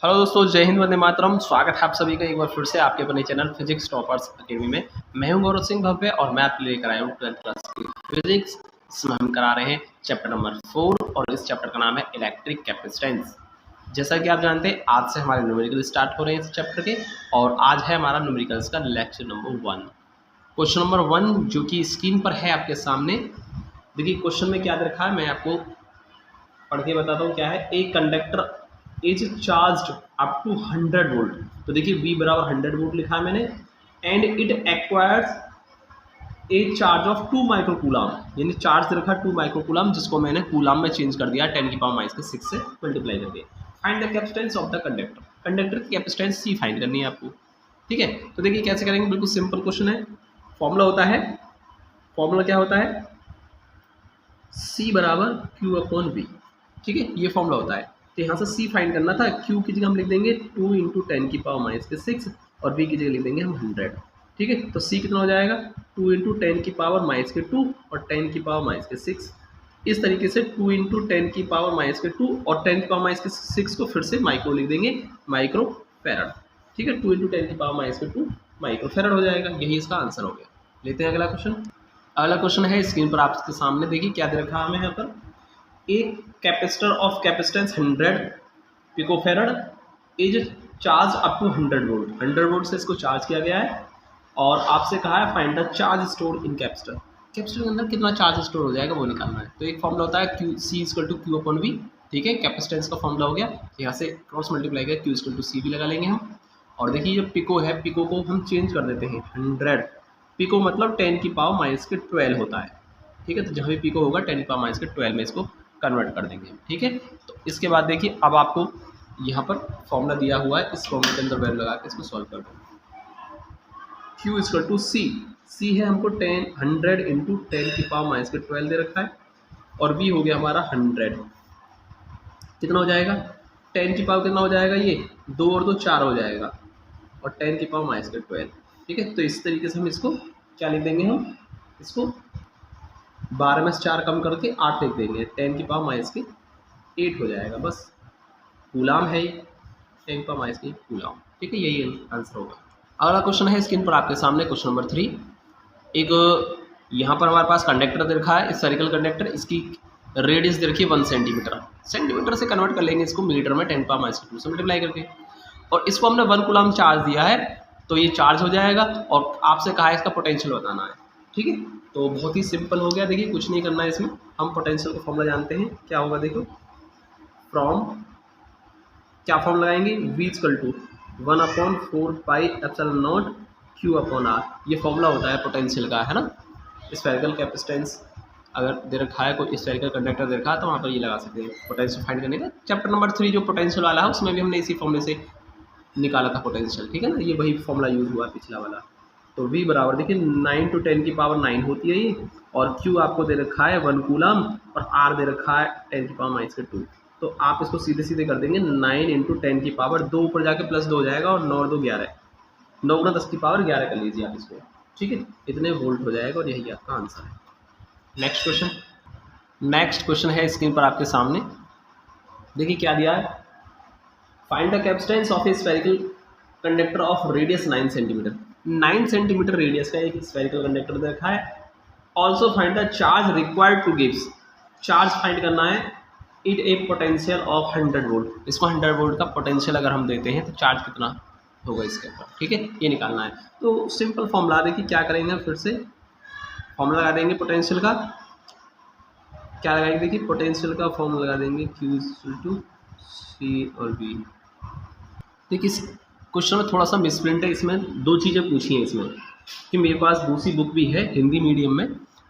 Hello दोस्तों, जय हिंद, वंदे मातरम। स्वागत है आप सभी का एक बार फिर से आपके अपने चैनल फिजिक्स टॉपर्स अकेडमी में। मैं हूं गौरव सिंह भव्य और मैं आपके लिए लेकर आया हूं 12th क्लास की फिजिक्स। इसमें हम करा रहे हैं चैप्टर नंबर 4 और इस चैप्टर का नाम है इलेक्ट्रिक कैपेसिटेंस। जैसा कि आप जानते हैं, आज से हमारे न्यूमेरिकल स्टार्ट हो रहे हैं इस चैप्टर के, और आज है हमारा न्यूमेरिकल्स का लेक्चर नंबर 1। क्वेश्चन नंबर 1 जो कि स्क्रीन पर है आपके सामने। देखिए क्वेश्चन में क्या दे रखा है, मैं आपको पढ़ के बताता हूँ क्या है। एक conductor is charged up to 100 volt. तो देखिए V बराबर 100 वोल्ट लिखा है मैंने। And it acquires a charge of 2 microcoulomb, यानी चार्ज रखा 2 माइक्रोकूलम, जिसको मैंने कूलम में चेंज कर दिया 10 की पावर -6 से मल्टीप्लाई कर दिया। Find the capacitance of the conductor. Conductor की कैपेसिटेंस C फाइंड करनी है आपको। ठीक है, तो देखिए कैसे करेंगे, बिल्कुल सिंपल क्वेश्चन है। फॉर्मूला होता है, फॉर्मूला क्या होता है, C बराबर Q/V। ठीक है, ये फॉर्मूला होता है। तो यहाँ से C फाइंड करना था। Q की जगह हम लिख देंगे 2 × 10 की पावर -6 और V की जगह लिख देंगे हम 100। ठीक है, तो C कितना हो जाएगा, 2 × 10 की पावर -2 और 10 की पावर -6। इस तरीके से 2 × 10 की पावर -2 और 10 की पावर -6 को फिर से माइक्रो लिख देंगे, माइक्रो फैरड। ठीक है, 2 × 10 की पावर -2 माइक्रो फैरड हो जाएगा। यही इसका आंसर हो गया। लेते हैं अगला क्वेश्चन। अगला क्वेश्चन है स्क्रीन पर आपके सामने। देखिए क्या दे रखा है हमें यहाँ पर। एक capacitor of capacitance 100 picofarad is charge up to 100 volt. 100 volt से इसको चार्ज किया गया है और आपसे कहा है find the charge store in capacitor. Capacitor के अंदर कितना चार्ज स्टोर हो जाएगा वो निकालना है। तो एक फॉर्मूला होता है C = Q/V। ठीक है, कैपेसिटेंस का फॉर्मूला हो गया। यहाँ से क्रॉस मल्टीप्लाई कर Q = C भी लगा लेंगे हम। और देखिए जो पिको है, पिको को हम चेंज कर देते हैं 100। पिको मतलब 10 की पावर -12 होता है। ठीक है, तो जहाँ भी पिको होगा 10 की पावर -12 में इसको कन्वर्ट कर देंगे। ठीक है, तो इसके बाद देखिए अब आपको यहाँ पर फॉर्मूला दिया हुआ है, इस फॉर्मूले के अंदर वैल्यू लगा के इसको सॉल्व कर दो। Q = C। C है हमको 100 × 10 की पावर -12 दे रखा है और V हो गया हमारा 100। कितना हो जाएगा, 10 की पावर कितना हो जाएगा, ये 2 और 2 4 हो जाएगा और 10 की पावर -12। ठीक है, तो इस तरीके से हम इसको क्या लिख देंगे, हम इसको 12 में से 4 कम करके 8 लिख देंगे। 10 की पावर -8 हो जाएगा। बस कूलाम है 10 की पावर -8 कूलाम। ठीक है, यही आंसर होगा। अगला क्वेश्चन है स्क्रीन पर आपके सामने, क्वेश्चन नंबर 3। एक यहाँ पर हमारे पास कंडक्टर दे रखा है, स्फेरिकल कंडक्टर। इसकी रेडियस दे रखी है 1 सेंटीमीटर। सेंटीमीटर से कन्वर्ट कर लेंगे इसको मीटर में 10 की पावर -2 से मल्टीप्लाई करके। और इसको हमने 1 कूलाम चार्ज दिया है, तो ये चार्ज हो जाएगा और आपसे कहा है इसका पोटेंशियल बताना है। ठीक है, तो बहुत ही सिंपल हो गया। देखिए कुछ नहीं करना है इसमें, हम पोटेंशियल का फॉर्मूला जानते हैं। क्या होगा देखो, फ्रॉम क्या फॉर्म लगाएंगे, V = 1/4πε0 Q/R। ये फॉर्मूला होता है पोटेंशियल का, है ना। स्फेरिकल कैपेसिटेंस अगर दे रखा है, कोई स्फेरिकल कंडक्टर दे रखा है, तो वहाँ पर ये लगा सकते हैं पोटेंशियल फाइंड करने का। चैप्टर नंबर 3 जो पोटेंशियल वाला है, उसमें भी हमने इसी फॉर्मूले से निकाला था पोटेंशियल। ठीक है ना, ये वही फॉर्मूला यूज हुआ पिछला वाला। तो V बराबर देखिए 9 × 10 की पावर 9 होती है ये, और Q आपको दे रखा है 1 कूलम और R दे रखा है 10 की पावर -2। तो आप इसको सीधे सीधे कर देंगे 9 × 10 की पावर 2 ऊपर जाके +2 हो जाएगा और 9 और 2 11, 9 × 10 की पावर 11 कर लीजिए आप इसको। ठीक है, इतने वोल्ट हो जाएगा और यही आपका आंसर है। Next question. नेक्स्ट क्वेश्चन है स्क्रीन पर आपके सामने। देखिए क्या दिया है, find the capacitance of A spherical conductor of radius 9 centimetre. 9 centimetre radius का एक स्फेरिकल कंडक्टर दे रखा है। Also find the charge required two gives. Charge find करना है it A potential of 100 volt. इसको 100 वोल्ट का पोटेंशियल अगर हम देते हैं तो चार्ज कितना होगा इसके ऊपर। ठीक है, ये निकालना है। तो सिंपल फॉर्मूला देखिए क्या करेंगे, फिर से फॉर्मूला लगा देंगे पोटेंशियल का। क्या लगाएंगे, देखिए पोटेंशियल का फॉर्मूला लगा देंगे Q = C और V। देखिए इस क्वेश्चन में थोड़ा सा मिसप्रिंट है। इसमें 2 चीज़ें पूछी हैं इसमें, कि मेरे पास दूसरी बुक भी है हिंदी मीडियम में।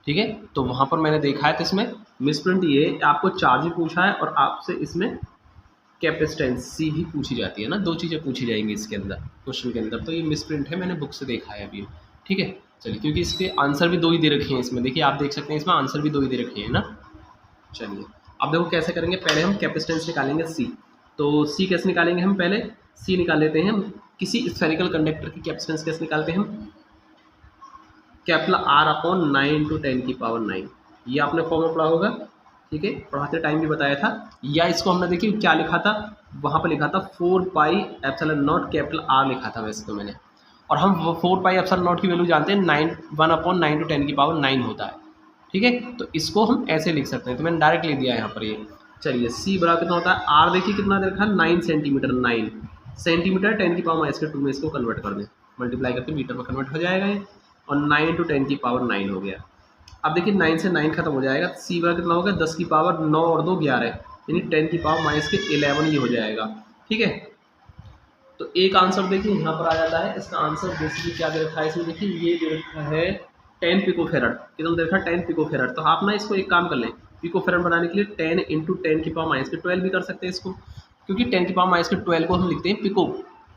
ठीक है, तो वहाँ पर मैंने देखा है, तो इसमें मिसप्रिंट ये आपको चार्ज भी पूछा है और आपसे इसमें कैपेसिटेंस C भी पूछी जाती है ना। 2 चीज़ें पूछी जाएंगी इसके अंदर, क्वेश्चन के अंदर। तो ये मिसप्रिंट है, मैंने बुक से देखा है अभी। ठीक है, चलिए, क्योंकि इसके आंसर भी 2 ही दे रखे हैं इसमें। देखिए आप देख सकते हैं इसमें आंसर भी 2 ही दे रखे हैं ना। चलिए अब देखो कैसे करेंगे। पहले हम कैपेसिटेंस निकालेंगे C। तो C कैसे निकालेंगे, हम पहले C निकाल लेते हैं। हम किसी स्फेरिकल कंडक्टर की कैपेसिटेंस कैसे निकालते हैं, हम R/9 × 10 की पावर 9। ये आपने फॉर्मूला पढ़ा होगा। ठीक है, पढ़ाते टाइम भी बताया था। या इसको हमने देखिए क्या लिखा था, वहाँ पर लिखा था 4 pi epsilon not capital R लिखा था वैसे तो मैंने, और हम 4 पाई एप्सिलॉन नॉट की वैल्यू जानते हैं 1/9 टू 10 की पावर 9 होता है, ठीक है। तो इसको हम ऐसे लिख सकते हैं, तो मैंने डायरेक्ट लिख दिया यहाँ पर ये। चलिए सी बराबर कितना होता है, आर देखिए कितना दे रखा है 9 सेंटीमीटर, 9 सेंटीमीटर 10 की पावर -2 में इसको कन्वर्ट कर दें, मल्टीप्लाई करके मीटर में कन्वर्ट हो जाएगा ये, और 9 × 10 की पावर 9 हो गया। अब देखिए 9 से 9 खत्म हो जाएगा, सी बराबर कितना होगा 10 की पावर 9 और 2 11, यानी 10 की पावर -11 ये हो जाएगा, ठीक है। तो एक आंसर देखिए यहाँ पर आ जाता है, इसका आंसर बेसिकली क्या दे रखा है इसमें, देखिए ये दे रखा है 10 पिकोफेरेड, कितना दे रखा है 10 पिकोफेरेड। तो आप ना इसको एक काम कर लें, पिकोफेरेड बनाने के लिए 10 × 10 की पावर -12 भी कर सकते हैं इसको, क्योंकि 10 की पावर -12 को हम लिखते हैं पिको,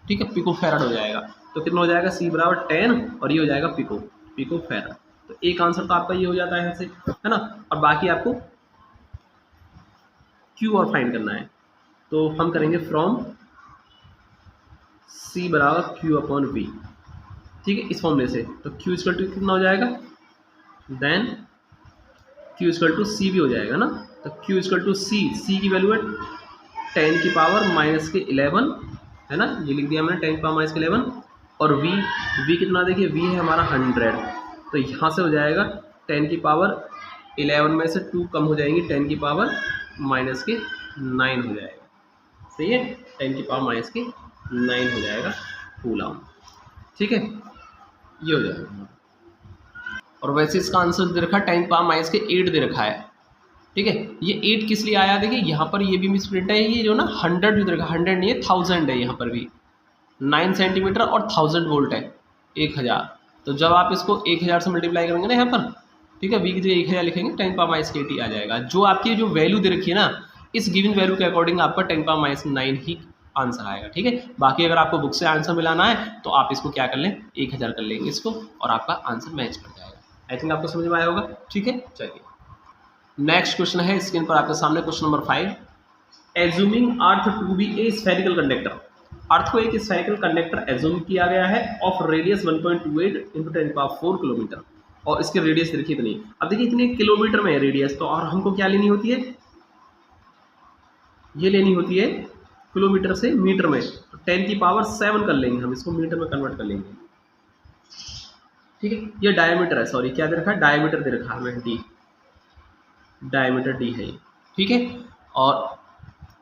ठीक है, पिकोफेरेड हो जाएगा। तो कितना हो जाएगा सी बराबर 10 और ये हो जाएगा पिकोफेरेड। तो एक आंसर तो आपका ये हो जाता है ऐसे, है ना। और बाकी आपको क्यू और फाइंड करना है, तो हम करेंगे फ्रॉम सी बराबर Q/V, ठीक है, इस फॉर्मूले से। तो Q = कितना हो जाएगा, देन Q = C भी हो जाएगा ना। तो Q = C की वैल्यू है 10 की पावर -11, है ना, ये लिख दिया मैंने 10 की पावर -11, और V कितना देखिए V है हमारा 100, तो यहाँ से हो जाएगा 10 की पावर 11 में से 2 कम हो जाएंगी, 10 की पावर -9 हो जाएगा, सही है, 10 की पावर -9 हो जाएगा कूलम, ठीक है, ये हो जाएगा। और वैसे इसका आंसर दे रखा है 10 की पावर -8 दे रखा है, ठीक है। ये 8 किस लिए आया, देखिए यहाँ पर ये भी मिसप्रिंट है, ये जो ना 100 जो दे रखा है, 100 नहीं है 1000 है, यहाँ पर भी 9 सेंटीमीटर और 1000 वोल्ट है, 1000। तो जब आप इसको 1000 से मल्टीप्लाई करेंगे ना यहाँ पर, ठीक है, V की जगह 1000 लिखेंगे, 10 की पावर -8 आ जाएगा। जो आपकी जो वैल्यू दे रखी है ना, इस गिवन वैल्यू के अकॉर्डिंग आपका 10 की पावर -9 ही आंसर आएगा, ठीक है। बाकी अगर आपको बुक से आंसर मिलाना है तो आप इसको क्या कर लें, 1000 कर लेंगे इसको, और आपका आंसर मैच कर जाएगा। आई थिंक आपको समझ में आया होगा, ठीक है। चलिए नेक्स्ट क्वेश्चन है स्क्रीन पर आपके सामने, question number 5। Assuming earth to be a spherical conductor, earth को एक स्फेरिकल कंडक्टर एज्यूम किया गया है ऑफ रेडियस 1.28 × 10⁴ किलोमीटर, और इसकी रेडियस देखिए इतनी। अब देखिए इतने किलोमीटर में है रेडियस, तो और हमको क्या लेनी होती है, ये लेनी होती है किलोमीटर से मीटर में, तो 10 की पावर 7 कर लेंगे हम, इसको मीटर में कन्वर्ट कर लेंगे, ठीक है। ये डायमीटर है, सॉरी क्या दे रखा है, डायमीटर दे रखा है, डी डायमीटर डी है, ठीक है। और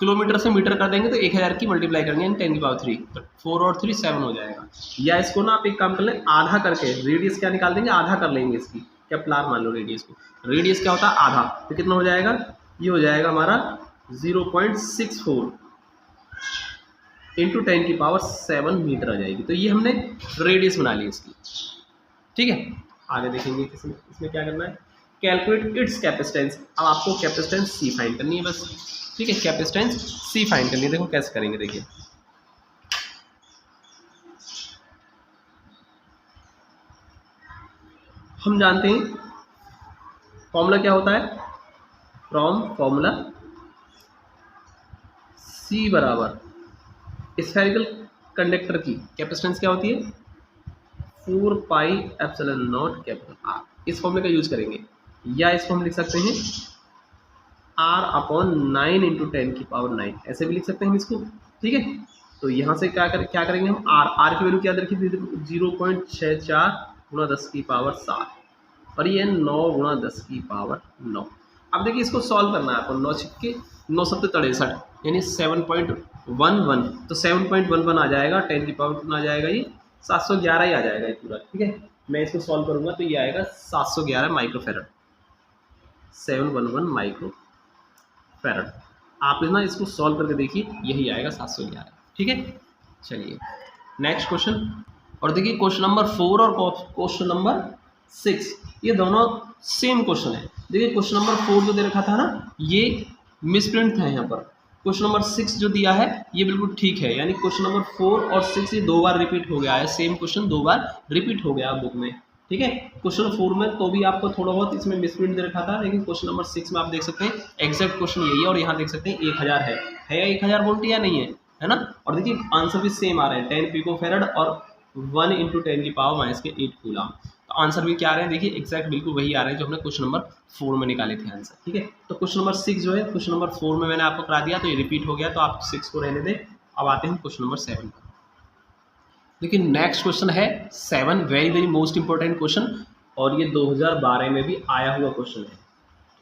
किलोमीटर से मीटर कर देंगे तो 1000 की मल्टीप्लाई करेंगे 10 की पावर 3, तो 4 और 3 7 हो जाएगा। या इसको ना आप एक काम कर लें, आधा करके रेडियस क्या निकाल देंगे, आधा कर लेंगे इसकी, कैपिटल R मान लो रेडियस को, रेडियस क्या होता है आधा, तो कितना हो जाएगा, ये हो जाएगा हमारा 0.64 × 10 की पावर 7 मीटर आ जाएगी। तो ये हमने रेडियस बना ली इसकी, ठीक है। आगे देखेंगे इसमें क्या करना है, कैलकुलेट इट्स कैपेसिटेंस। अब आपको कैपेसिटेंस C फाइंड करनी है बस, ठीक है, कैपेसिटेंस C फाइंड करनी है। देखो कैसे करेंगे, देखिए हम जानते हैं फॉर्मूला क्या होता है, फ्रॉम फॉर्मूला C बराबर स्फेरिकल कंडक्टर की कैपेसिटेंस क्या होती है 4 pi epsilon not capital R, इस फॉर्मूले का यूज करेंगे। या इसको हम लिख सकते हैं R/9 × 10 की पावर 9, ऐसे भी लिख सकते हैं हम इसको, ठीक है। तो यहाँ से क्या करेंगे हम, R की वैल्यू क्या रखी थी 0.64 × 10 की पावर 7, और ये 9 × 10 की पावर 9। अब देखिए इसको सॉल्व करना है आपको, 9 छिक्के 9 सत्ते 63, यानी 7.11, तो 7.11 आ जाएगा, 10 की पावर कितना आ जाएगा, ये 711 ही आ जाएगा ये पूरा, ठीक है। मैं इसको सॉल्व करूंगा तो ये आएगा 711 माइक्रोफेरड, 711 माइक्रोफेरड। आप ना इसको सॉल्व करके देखिए, यही आएगा 711, ठीक है। चलिए नेक्स्ट क्वेश्चन, और देखिए क्वेश्चन नंबर 4 और क्वेश्चन नंबर 6 ये दोनों सेम क्वेश्चन है। देखिए क्वेश्चन नंबर 4 जो दे रखा था ना, ये मिसप्रिंट था यहाँ पर। क्वेश्चन नंबर 6 जो दिया है ये बिल्कुल ठीक है, यानी क्वेश्चन नंबर 4 और 6 ये 2 बार रिपीट हो गया है, सेम क्वेश्चन 2 बार रिपीट हो गया बुक में, ठीक है। क्वेश्चन 4 में तो भी आपको थोड़ा बहुत इसमें मिसप्रिंट दे रखा था, लेकिन क्वेश्चन नंबर 6 में आप देख सकते हैं एग्जैक्ट क्वेश्चन यही है, और यहाँ देख सकते हैं 1000 है 1000 वोल्ट या नहीं है ना। और देखिए आंसर भी सेम आ रहे हैं, 10 पिकोफेरड और 1 × 10 की पावर -8 कूलम। तो आंसर भी क्या आ रहे हैं, देखिए एग्जैक्ट बिल्कुल वही आ रहे हैं जो हमने क्वेश्चन नंबर 4 में निकाले थे आंसर। ठीक है, तो क्वेश्चन नंबर 6 जो है क्वेश्चन नंबर 4 में मैंने आपको करा दिया, तो ये रिपीट हो गया, तो आप 6 को रहने दें। अब आते हैं क्वेश्चन नंबर 7 पर। लेकिन नेक्स्ट क्वेश्चन है 7, very very most important question, और ये 2012 में भी आया हुआ क्वेश्चन है।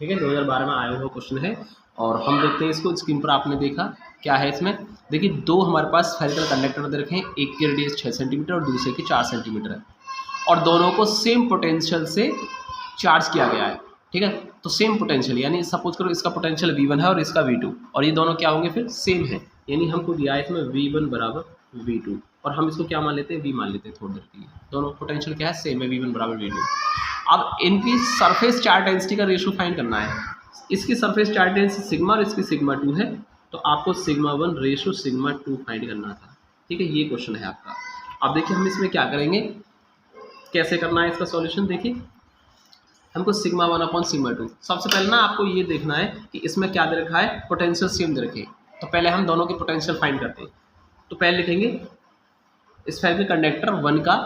ठीक है, 2012 में आया हुआ क्वेश्चन है, और हम देखते हैं इसको। स्क्रीन पर आपने देखा क्या है इसमें, देखिए दो हमारे पास स्फेरिकल कंडक्टर दे रखे हैं, एक की रेडियस 6 सेंटीमीटर और दूसरे की 4 सेंटीमीटर है, और दोनों को सेम पोटेंशियल से चार्ज किया गया है। ठीक है, तो सेम पोटेंशियल, यानी सपोज करो इसका पोटेंशियल V1 है और इसका V2, और ये दोनों क्या होंगे फिर सेम है, यानी हमको दिया है इसमें V1 बराबर V2, और हम इसको क्या मान लेते हैं, V मान लेते हैं थोड़ी देर के लिए। दोनों पोटेंशियल क्या है, सेम है, V1 बराबर V2। अब इनकी सरफेस चार्ज डेंसिटी का रेशियो फाइंड करना है। इसकी सरफेस चार्ज डेंसिटी सिग्मा और इसकी सिग्मा 2 है, तो आपको सिग्मा 1 रेशियो सिग्मा 2 फाइंड करना था। ठीक है, ये क्वेश्चन है आपका। अब देखिए हम इसमें क्या करेंगे, कैसे करना है इसका सॉल्यूशन। देखिए हमको सिग्मा 1 अपॉन सिग्मा 2, सबसे पहले ना आपको ये देखना है कि इसमें क्या दे रखा है, पोटेंशियल सेम दे रखे हैं, तो पहले हम दोनों के पोटेंशियल फाइंड करते हैं। तो पहले लिखेंगे स्फेरिकल कंडक्टर 1 का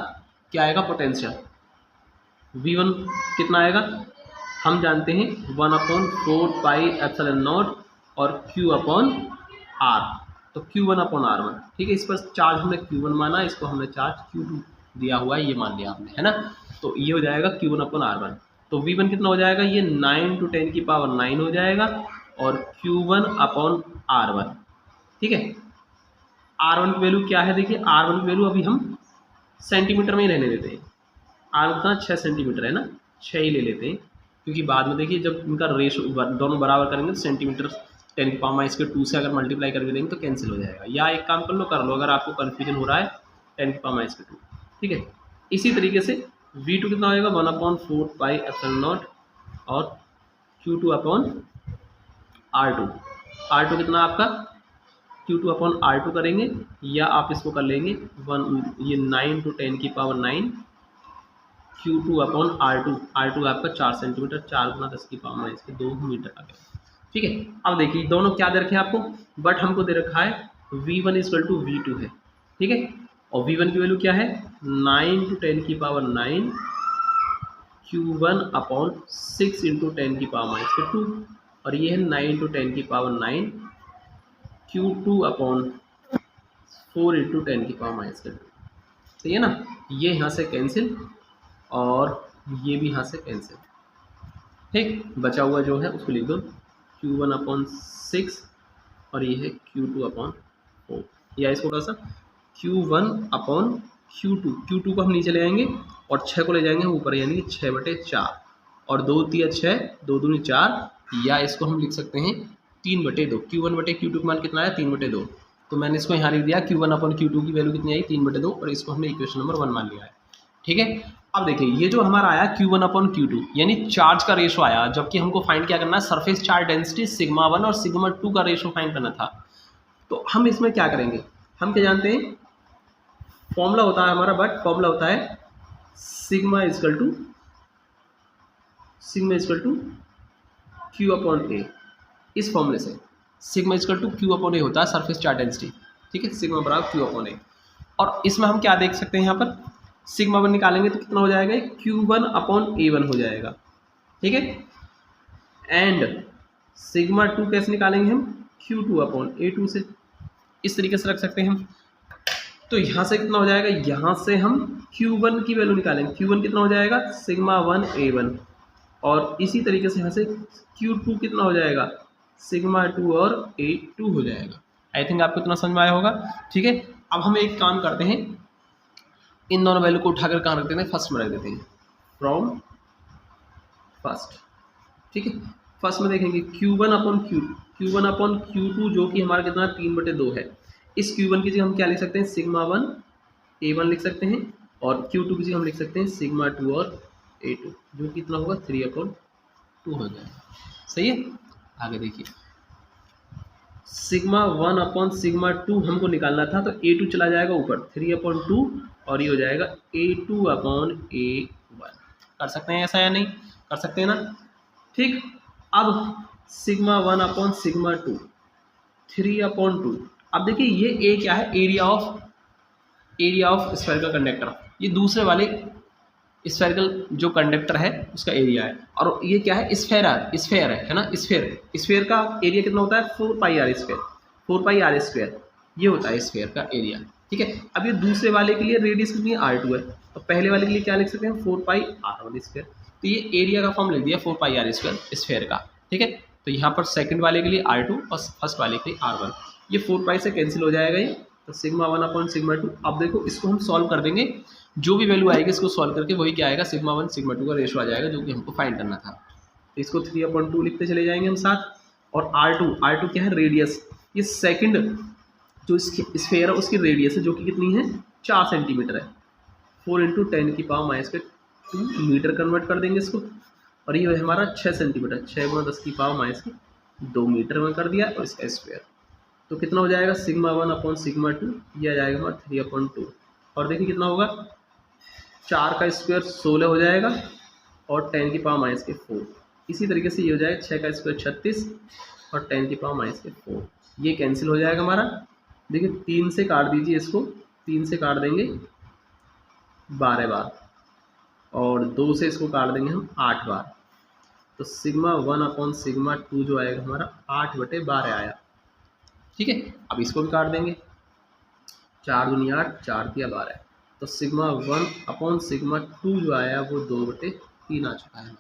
क्या आएगा, पोटेंशियल V1 कितना आएगा, हम जानते हैं 1/4 पाई एप्सिलॉन नॉट और Q अपॉन R, तो Q1 अपॉन R1। ठीक है, इस पर चार्ज हमने Q1 माना, इसको हमने चार्ज Q2 दिया हुआ है, ये मान लिया आपने, है ना। तो ये हो जाएगा Q1 अपॉन R1, तो V1 कितना हो जाएगा, ये 9 × 10⁹ हो जाएगा, और Q1 अपॉन R1। ठीक है, R1 की वैल्यू क्या है, देखिए R1 की वैल्यू अभी हम सेंटीमीटर में ही रहने देते हैं। R कितना 6 सेंटीमीटर है ना, 6 ही ले लेते हैं, क्योंकि बाद में देखिए जब इनका रेशो दोनों बराबर करेंगे तो सेंटीमीटर 10⁻² से अगर मल्टीप्लाई करके देंगे तो कैंसिल हो जाएगा। या एक काम कर लो अगर आपको कन्फ्यूजन हो रहा है 10⁻²। ठीक है, इसी तरीके से V2 कितना होगा, 1/4 पाई एप्सिलॉन नॉट और Q2 अपॉन R2। R2 कितना आपका, Q2 अपॉन R2 करेंगे, या आप इसको कर लेंगे 9 × 10⁹ Q2 अपॉन R2। R2 आपका 4 सेंटीमीटर, 4 × 10⁻² मीटर आ गया। ठीक है, अब देखिए दोनों क्या दे रखे हैं आपको, बट हमको दे रखा है V1 = V2 है। ठीक है, और V1 की वैल्यू क्या है, 9 × 10⁹ Q1 अपॉन 6 × 10⁻², और ये है 9 × 10⁹ Q2 अपॉन 4 × 10⁻²। सही है ना, ये यहाँ से कैंसिल और ये भी यहाँ से कैंसिल। ठीक, बचा हुआ जो है उसको लिख दो Q1 अपॉन 6 और ये है Q2 अपॉन 4, या इसको कैसा Q1 अपॉन Q2 को हम नीचे ले जाएंगे और 6 को ले जाएंगे ऊपर, यानी 6/4, और 2 × 3 = 6, 2 × 2 = 4, या इसको हम लिख सकते हैं 3/2। Q1/Q2 का मान कितना है, 3/2, तो मैंने इसको यहाँ लिख दिया Q1 अपॉन Q2 की वैल्यू कितनी आई, 3/2, और इसको हमने इक्वेशन नंबर 1 मान लिया है। ठीक है, अब देखिए ये जो हमारा आया Q1 अपॉन Q2, यानी चार्ज का रेशो आया, जबकि हमको फाइंड क्या करना है, सरफेस चार्ज डेंसिटी सिग्मा 1 और सिग्मा 2 का रेशो फाइंड करना था। तो हम इसमें क्या करेंगे, हम क्या जानते हैं, फॉर्मूला होता है हमारा, बट फॉर्मूला होता है sigma equal to Q upon A। इस फॉर्मूले से sigma equal to Q upon A होता है सरफेस चार्ज डेंसिटी। ठीक है, सिग्मा बराबर Q अपॉन A, और इसमें हम क्या देख सकते हैं, यहाँ पर सिग्मा 1 निकालेंगे तो कितना हो जाएगा, Q1 अपॉन A1 हो जाएगा। ठीक है, एंड सिग्मा 2 कैसे निकालेंगे हम, Q2 अपॉन A2 से, इस तरीके से रख सकते हैं हम। तो यहाँ से कितना हो जाएगा, यहाँ से हम Q1 की वैल्यू निकालेंगे, Q1 कितना हो जाएगा, सिग्मा 1 A1, और इसी तरीके से यहाँ से Q2 कितना हो जाएगा, सिग्मा 2 और A2 हो जाएगा। आई थिंक आपको इतना समझ में आया होगा। ठीक है, अब हम एक काम करते हैं, इन दोनों वैल्यू को उठाकर कहाँ रख देते हैं, फर्स्ट में रख देते हैं, फ्रॉम फर्स्ट। ठीक है, फर्स्ट में देखेंगे Q1 अपॉन Q2 जो कि हमारा कितना 3/2 है। इस Q1 की जगह हम क्या लिख सकते हैं, सिग्मा 1 A1 लिख सकते हैं, और Q2 की जगह हम लिख सकते हैं सिग्मा 2 और A2, जो कि कितना होगा 3/2 हो जाएगा। सही है, आगे देखिए सिग्मा 1 अपॉन सिग्मा 2 हमको निकालना था, तो A2 चला जाएगा ऊपर 3/2, और ये हो जाएगा A2 अपॉन A1। कर सकते हैं ऐसा या नहीं, कर सकते हैं ना। ठीक, अब सिग्मा 1 अपॉन सिग्मा 2 3/2। अब देखिए ये A क्या है, एरिया ऑफ स्फेरिकल कंडक्टर, ये दूसरे वाले स्फेरिकल जो कंडक्टर है उसका एरिया है, और ये क्या है, स्फेयर है ना, स्फेयर का एरिया कितना होता है 4 pi r square, 4 pi r square ये होता है स्फेयर का एरिया। ठीक है, अब ये दूसरे वाले के लिए रेडियस कितनी है R2 है, तो पहले वाले के लिए क्या लिख सकते हैं 4 पाई R1 स्क्वायर, तो ये एरिया का फॉर्म लिख दिया 4 पाई आर स्क्वायर स्फेयर का। ठीक है, तो यहाँ पर सेकंड वाले के लिए R2 और फर्स्ट वाले के लिए R1, ये 4 पाई से कैंसिल हो जाएगा ये, तो सिग्मा 1 अपॉन सिग्मा 2। अब देखो इसको हम सॉल्व कर देंगे, जो भी वैल्यू आएगी इसको सॉल्व करके वही क्या आएगा, सिग्मा 1 सिग्मा 2 का रेशो आ जाएगा जो कि हमको फाइंड करना था। तो इसको 3/2 लिखते चले जाएंगे हम साथ, और R2 क्या है रेडियस, ये सेकंड जो स्फेयर है उसकी रेडियस है जो कि कितनी है 4 सेंटीमीटर है, 4 × 10⁻²2 मीटर कन्वर्ट कर देंगे इसको, और ये है हमारा 6 सेंटीमीटर, 6 × 10⁻²2 मीटर में कर दिया, और इसका स्क्वायर तो कितना हो जाएगा सिग्मा 1 अपॉन सिग्मा 2, ये आ जाएगा हमारा 3/2, और देखिए कितना होगा 4 का स्क्वायर 16 हो जाएगा, और 10⁻⁴, इसी तरीके से ये हो जाएगा 6 का स्क्वायर 36 और 10⁻⁴, ये कैंसिल हो जाएगा हमारा। देखिए 3 से काट दीजिए इसको, 3 से काट देंगे 12 बार, और 2 से इसको काट देंगे हम 8 बार, तो सिग्मा 1 अपॉन सिग्मा 2 जो आएगा हमारा 8/12 आया। ठीक है, अब इसको भी काट देंगे, 4 दूनी 8, 4 × 12, तो सिग्मा 1 अपॉन सिग्मा 2 जो आया वो 2/3 आ चुका है।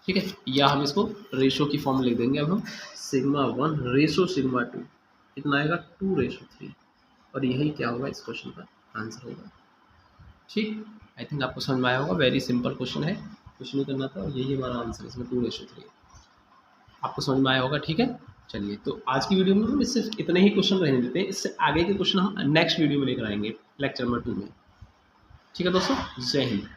ठीक है, या हम इसको रेशो की फॉर्म लिख देंगे, अब हम सिग्मा 1 रेशो सिग्मा 2 कितना आएगा 2/3, और यही क्या होगा इस क्वेश्चन का आंसर होगा। ठीक, आई थिंक आपको समझ में आया होगा, वेरी सिंपल क्वेश्चन है, कुछ नहीं करना था, और यही हमारा आंसर इसमें 2/3 आपको समझ में आया होगा। ठीक है, चलिए तो आज की वीडियो में हम सिर्फ इतने ही क्वेश्चन रहने देते हैं, इससे आगे के क्वेश्चन हम नेक्स्ट वीडियो में लेकर आएंगे लेक्चर नंबर 2 में। ठीक है दोस्तों, जय हिंद।